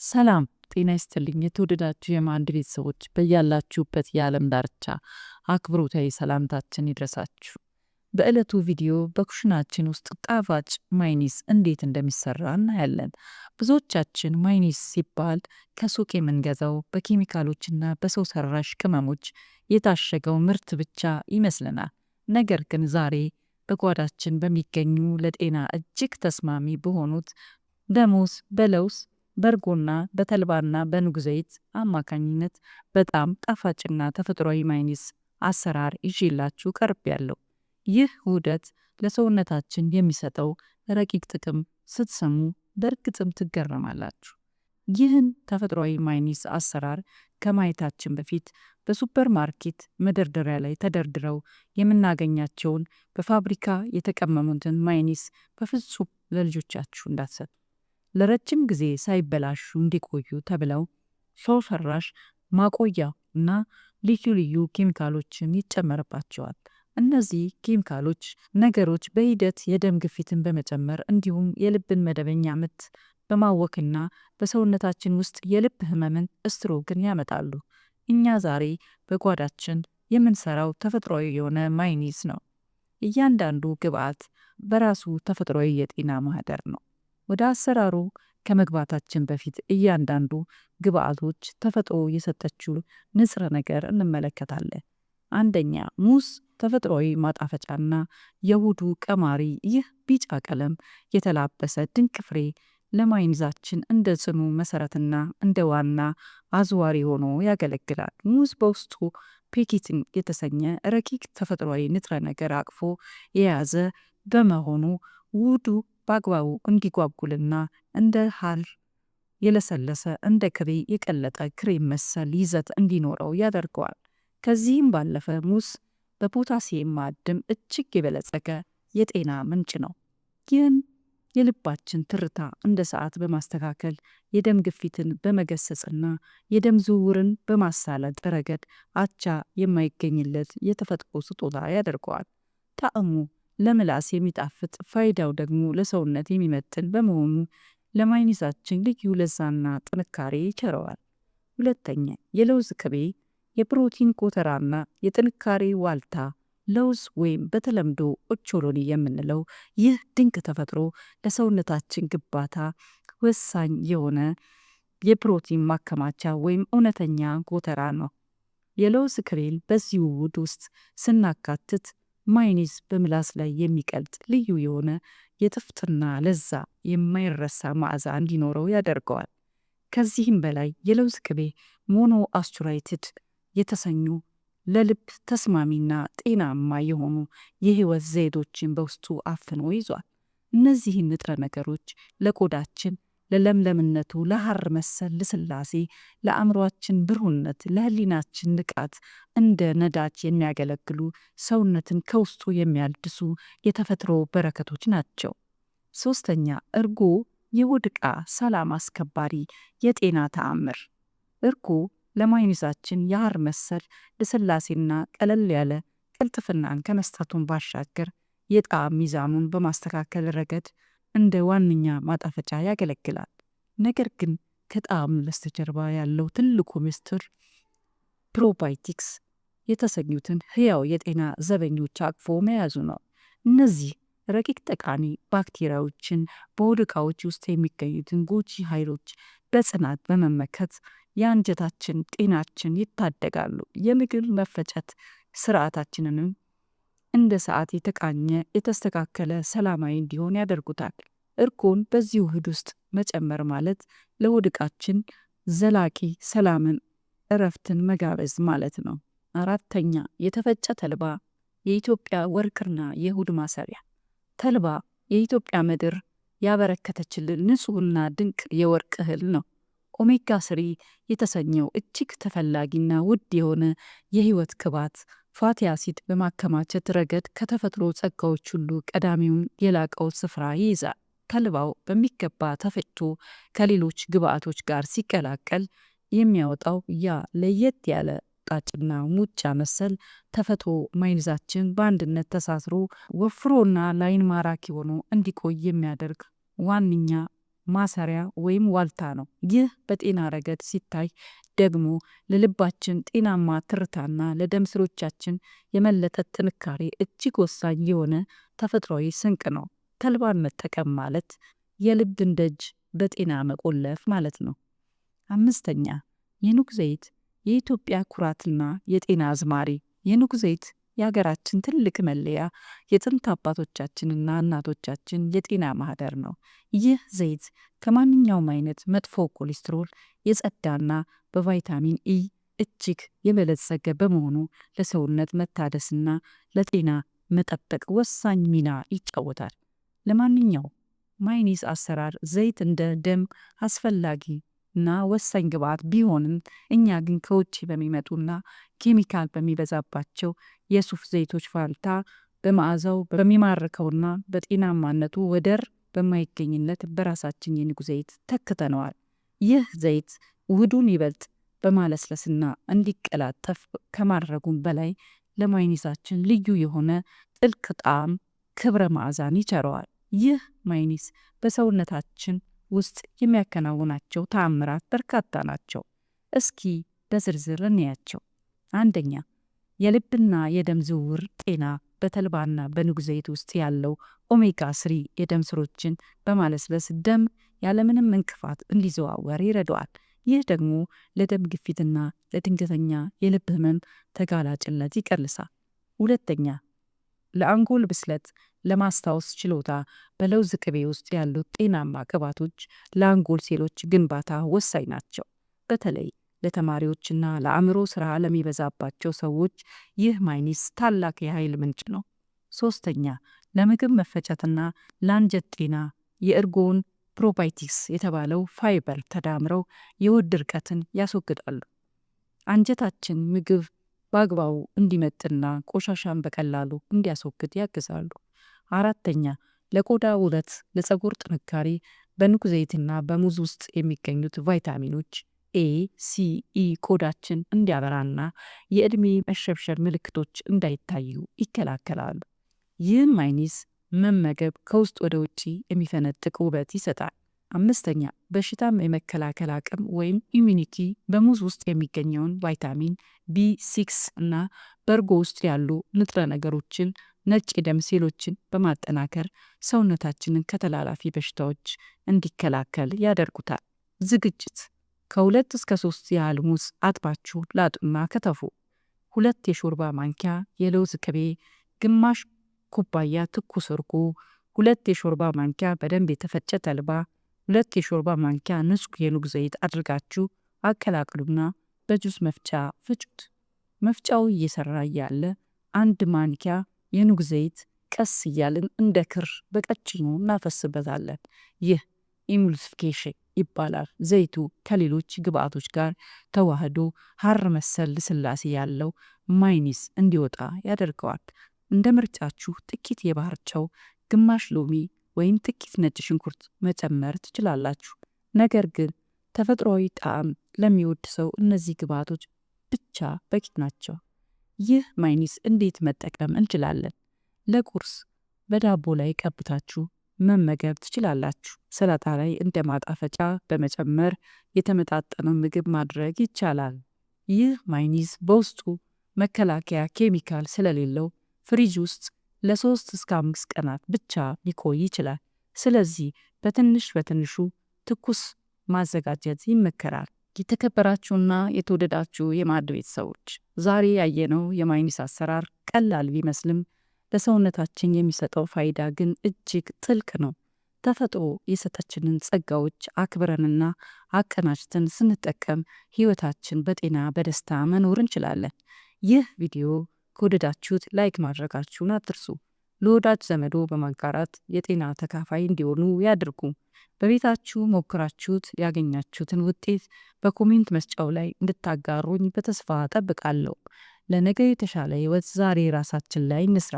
ሰላም ጤና ይስጥልኝ። የተወደዳችሁ የማዕድ ቤተሰቦች በያላችሁበት የዓለም ዳርቻ አክብሮታዊ ሰላምታችን ይድረሳችሁ። በዕለቱ ቪዲዮ በኩሽናችን ውስጥ ጣፋጭ ማይኒስ እንዴት እንደሚሰራ እናያለን። ብዙዎቻችን ማይኒስ ሲባል ከሱቅ የምንገዛው በኬሚካሎችና በሰው ሰራሽ ቅመሞች የታሸገው ምርት ብቻ ይመስለናል። ነገር ግን ዛሬ በጓዳችን በሚገኙ ለጤና እጅግ ተስማሚ በሆኑት በሙዝ፣ በለውዝ፣ በእርጎና በተልባና በኑግ ዘይት አማካኝነት በጣም ጣፋጭና ተፈጥሯዊ ማይኒስ አሰራር ይዤላችሁ ቀርቤያለሁ። ይህ ውህደት ለሰውነታችን የሚሰጠው ረቂቅ ጥቅም ስትሰሙ በእርግጥም ትገረማላችሁ። ይህን ተፈጥሯዊ ማይኒስ አሰራር ከማየታችን በፊት በሱፐር ማርኬት መደርደሪያ ላይ ተደርድረው የምናገኛቸውን በፋብሪካ የተቀመሙትን ማይኒስ በፍጹም ለልጆቻችሁ እንዳትሰጡ። ለረጅም ጊዜ ሳይበላሹ እንዲቆዩ ተብለው ሰው ሰራሽ ማቆያ እና ልዩ ልዩ ኬሚካሎችን ይጨመርባቸዋል። እነዚህ ኬሚካሎች ነገሮች በሂደት የደም ግፊትን በመጨመር እንዲሁም የልብን መደበኛ ምት በማወክና በሰውነታችን ውስጥ የልብ ህመምን፣ ስትሮክን ያመጣሉ። እኛ ዛሬ በጓዳችን የምንሰራው ተፈጥሯዊ የሆነ ማይኒስ ነው። እያንዳንዱ ግብአት በራሱ ተፈጥሯዊ የጤና ማህደር ነው። ወደ አሰራሩ ከመግባታችን በፊት እያንዳንዱ ግብአቶች ተፈጥሮ የሰጠችው ንጥረ ነገር እንመለከታለን። አንደኛ ሙዝ ተፈጥሯዊ ማጣፈጫና የውህዱ ቀማሪ። ይህ ቢጫ ቀለም የተላበሰ ድንቅ ፍሬ ለማይኒዛችን እንደ ጽኑ መሰረትና እንደ ዋና አዝዋሪ ሆኖ ያገለግላል። ሙዝ በውስጡ ፔኪቲን የተሰኘ ረቂቅ ተፈጥሯዊ ንጥረ ነገር አቅፎ የያዘ በመሆኑ ውህዱ በአግባቡ እንዲጓጉልና እንደ ሐር የለሰለሰ እንደ ቅቤ የቀለጠ ክሬም መሰል ይዘት እንዲኖረው ያደርገዋል። ከዚህም ባለፈ ሙዝ በፖታሲየም ማዕድን እጅግ የበለጸገ የጤና ምንጭ ነው። ይህም የልባችን ትርታ እንደ ሰዓት በማስተካከል የደም ግፊትን በመገሰጽና የደም ዝውውርን በማሳለጥ ረገድ አቻ የማይገኝለት የተፈጥሮ ስጦታ ያደርገዋል። ጣዕሙ ለምላስ የሚጣፍጥ፣ ፋይዳው ደግሞ ለሰውነት የሚመጥን በመሆኑ ለማይኒዛችን ልዩ ለዛና ጥንካሬ ይቸረዋል። ሁለተኛ የለውዝ ቅቤ የፕሮቲን ኮተራና የጥንካሬ ዋልታ። ለውዝ ወይም በተለምዶ ኦቾሎኒ የምንለው ይህ ድንቅ ተፈጥሮ ለሰውነታችን ግንባታ ወሳኝ የሆነ የፕሮቲን ማከማቻ ወይም እውነተኛ ኮተራ ነው። የለውዝ ቅቤን በዚህ ውህድ ውስጥ ስናካትት ማይኒዝ በምላስ ላይ የሚቀልጥ ልዩ የሆነ የጥፍጥና ለዛ፣ የማይረሳ መዓዛ እንዲኖረው ያደርገዋል። ከዚህም በላይ የለውዝ ቅቤ ሞኖ አስቹራይትድ የተሰኙ ለልብ ተስማሚና ጤናማ የሆኑ የህይወት ዘይዶችን በውስጡ አፍኖ ይዟል። እነዚህን ንጥረ ነገሮች ለቆዳችን ለለምለምነቱ፣ ለሐር መሰል ልስላሴ፣ ለአእምሯችን ብሩህነት፣ ለህሊናችን ንቃት እንደ ነዳጅ የሚያገለግሉ ሰውነትን ከውስጡ የሚያድሱ የተፈጥሮ በረከቶች ናቸው። ሶስተኛ እርጎ የሆድ ዕቃ ሰላም አስከባሪ የጤና ተአምር። እርጎ ለማይኒዛችን የሐር መሰል ልስላሴና ቀለል ያለ ቅልጥፍናን ከመስጠቱን ባሻገር የጣዕም ሚዛኑን በማስተካከል ረገድ እንደ ዋነኛ ማጣፈጫ ያገለግላል። ነገር ግን ከጣዕም በስተጀርባ ያለው ትልቁ ምስጢር ፕሮባዮቲክስ የተሰኙትን ህያው የጤና ዘበኞች አቅፎ መያዙ ነው። እነዚህ ረቂቅ ጠቃሚ ባክቴሪያዎችን በሆድ ዕቃዎች ውስጥ የሚገኙትን ጎጂ ኃይሎች በጽናት በመመከት የአንጀታችን ጤናችን ይታደጋሉ። የምግብ መፈጨት ስርዓታችንንም እንደ ሰዓት የተቃኘ የተስተካከለ ሰላማዊ እንዲሆን ያደርጉታል። እርጎን በዚህ ውህድ ውስጥ መጨመር ማለት ለሆድ ዕቃችን ዘላቂ ሰላምን፣ እረፍትን መጋበዝ ማለት ነው። አራተኛ የተፈጨ ተልባ የኢትዮጵያ ወርቅና የሆድ ማሰሪያ። ተልባ የኢትዮጵያ ምድር ያበረከተችልን ንጹህና ድንቅ የወርቅ እህል ነው። ኦሜጋ 3 የተሰኘው እጅግ ተፈላጊና ውድ የሆነ የህይወት ቅባት ፋቲ አሲድ በማከማቸት ረገድ ከተፈጥሮ ጸጋዎች ሁሉ ቀዳሚውን የላቀው ስፍራ ይይዛል። ተልባው በሚገባ ተፈጭቶ ከሌሎች ግብአቶች ጋር ሲቀላቀል የሚያወጣው ያ ለየት ያለ ጣጭና ሙጫ መሰል ተፈጥሮ ማይኒዛችን በአንድነት ተሳስሮ ወፍሮና ላይን ማራኪ ሆኖ እንዲቆይ የሚያደርግ ዋነኛ ማሰሪያ ወይም ዋልታ ነው። ይህ በጤና ረገድ ሲታይ ደግሞ ለልባችን ጤናማ ትርታና ለደም ስሮቻችን የመለጠጥ ጥንካሬ እጅግ ወሳኝ የሆነ ተፈጥሯዊ ስንቅ ነው። ተልባን መጠቀም ማለት የልብን ደጅ በጤና መቆለፍ ማለት ነው። አምስተኛ የኑግ ዘይት የኢትዮጵያ ኩራትና የጤና አዝማሪ። የኑግ ዘይት የሀገራችን ትልቅ መለያ፣ የጥንት አባቶቻችንና እናቶቻችን የጤና ማህደር ነው። ይህ ዘይት ከማንኛውም አይነት መጥፎ ኮሌስትሮል የጸዳና በቫይታሚን ኢ እጅግ የበለጸገ በመሆኑ ለሰውነት መታደስና ለጤና መጠበቅ ወሳኝ ሚና ይጫወታል። ለማንኛውም ማዮኔዝ አሰራር ዘይት እንደ ደም አስፈላጊ እና ወሳኝ ግብዓት ቢሆንም እኛ ግን ከውጭ በሚመጡና ኬሚካል በሚበዛባቸው የሱፍ ዘይቶች ፋንታ በመዓዛው በሚማርከውና በጤናማነቱ ወደር በማይገኝለት በራሳችን የኑግ ዘይት ተክተነዋል። ይህ ዘይት ውህዱን ይበልጥ በማለስለስና እንዲቀላጠፍ ከማድረጉም በላይ ለማዮኔዛችን ልዩ የሆነ ጥልቅ ጣዕም፣ ክብረ መዓዛን ይቸረዋል። ይህ ማዮኔዝ በሰውነታችን ውስጥ የሚያከናውናቸው ተአምራት በርካታ ናቸው። እስኪ በዝርዝር እንያቸው። አንደኛ የልብና የደም ዝውውር ጤና። በተልባና በኑግ ዘይት ውስጥ ያለው ኦሜጋ 3 የደም ስሮችን በማለስለስ ደም ያለምንም እንቅፋት እንዲዘዋወር ይረዳዋል። ይህ ደግሞ ለደም ግፊትና ለድንገተኛ የልብ ህመም ተጋላጭነት ይቀንሳል። ሁለተኛ ለአንጎል ብስለት፣ ለማስታወስ ችሎታ። በለውዝ ቅቤ ውስጥ ያሉት ጤናማ ቅባቶች ለአንጎል ሴሎች ግንባታ ወሳኝ ናቸው። በተለይ ለተማሪዎችና ለአእምሮ ስራ ለሚበዛባቸው ሰዎች ይህ ማዮኔዝ ታላቅ የኃይል ምንጭ ነው። ሶስተኛ ለምግብ መፈጨትና ለአንጀት ጤና። የእርጎን ፕሮባዮቲክስ የተባለው ፋይበር ተዳምረው የሆድ ድርቀትን ያስወግዳሉ። አንጀታችን ምግብ በአግባቡ እንዲመጥና ቆሻሻን በቀላሉ እንዲያስወግድ ያግዛሉ። አራተኛ ለቆዳ ውበት፣ ለፀጉር ጥንካሬ። በኑግ ዘይትና በሙዝ ውስጥ የሚገኙት ቫይታሚኖች ኤ፣ ሲ፣ ኢ ቆዳችን እንዲያበራና የዕድሜ መሸብሸብ ምልክቶች እንዳይታዩ ይከላከላሉ። ይህም ማዮኔዝ መመገብ ከውስጥ ወደ ውጭ የሚፈነጥቅ ውበት ይሰጣል። አምስተኛ በሽታም የመከላከል አቅም ወይም ኢሚኒቲ። በሙዝ ውስጥ የሚገኘውን ቫይታሚን ቢ6 እና በእርጎ ውስጥ ያሉ ንጥረ ነገሮችን ነጭ የደም ሴሎችን በማጠናከር ሰውነታችንን ከተላላፊ በሽታዎች እንዲከላከል ያደርጉታል። ዝግጅት ከ2 እስከ 3 ያህል ሙዝ አጥባችሁ ላጡና ከተፉ። 2 የሾርባ ማንኪያ የለውዝ ቅቤ፣ ግማሽ ኩባያ ትኩስ እርጎ፣ 2 የሾርባ ማንኪያ በደንብ የተፈጨ ተልባ፣ 2 የሾርባ ማንኪያ ንጹህ የኑግ ዘይት አድርጋችሁ አቀላቅሉና በጁስ መፍጫ ፍጩት። መፍጫው እየሰራ እያለ 1 ማንኪያ የኑግ ዘይት ቀስ እያልን እንደ ክር በቀጭኑ እናፈስበታለን። ይህ ኢሙልሲፊኬሽን ይባላል። ዘይቱ ከሌሎች ግብዓቶች ጋር ተዋህዶ ሐር መሰል ልስላሴ ያለው ማዮኔዝ እንዲወጣ ያደርገዋል። እንደ ምርጫችሁ ጥቂት የባህር ጨው፣ ግማሽ ሎሚ ወይም ጥቂት ነጭ ሽንኩርት መጨመር ትችላላችሁ። ነገር ግን ተፈጥሯዊ ጣዕም ለሚወድ ሰው እነዚህ ግብዓቶች ብቻ በቂ ናቸው። ይህ ማዮኔዝ እንዴት መጠቀም እንችላለን? ለቁርስ በዳቦ ላይ ቀብታችሁ መመገብ ትችላላችሁ። ሰላጣ ላይ እንደ ማጣፈጫ በመጨመር የተመጣጠነ ምግብ ማድረግ ይቻላል። ይህ ማዮኔዝ በውስጡ መከላከያ ኬሚካል ስለሌለው ፍሪጅ ውስጥ ለ3 እስከ 5 ቀናት ብቻ ሊቆይ ይችላል። ስለዚህ በትንሽ በትንሹ ትኩስ ማዘጋጀት ይመከራል። የተከበራችሁና የተወደዳችሁ የማዕድ ቤተሰቦች፣ ዛሬ ያየነው የማዮኔዝ አሰራር ቀላል ቢመስልም ለሰውነታችን የሚሰጠው ፋይዳ ግን እጅግ ጥልቅ ነው። ተፈጥሮ የሰጠችንን ጸጋዎች አክብረንና አቀናጅተን ስንጠቀም ሕይወታችን በጤና በደስታ መኖር እንችላለን። ይህ ቪዲዮ ከወደዳችሁት ላይክ ማድረጋችሁን አትርሱ። ለወዳጅ ዘመዶ በማጋራት የጤና ተካፋይ እንዲሆኑ ያድርጉ። በቤታችሁ ሞክራችሁት ያገኛችሁትን ውጤት በኮሜንት መስጫው ላይ እንድታጋሩኝ በተስፋ ጠብቃለሁ። ለነገ የተሻለ ሕይወት ዛሬ ራሳችን ላይ እንስራ።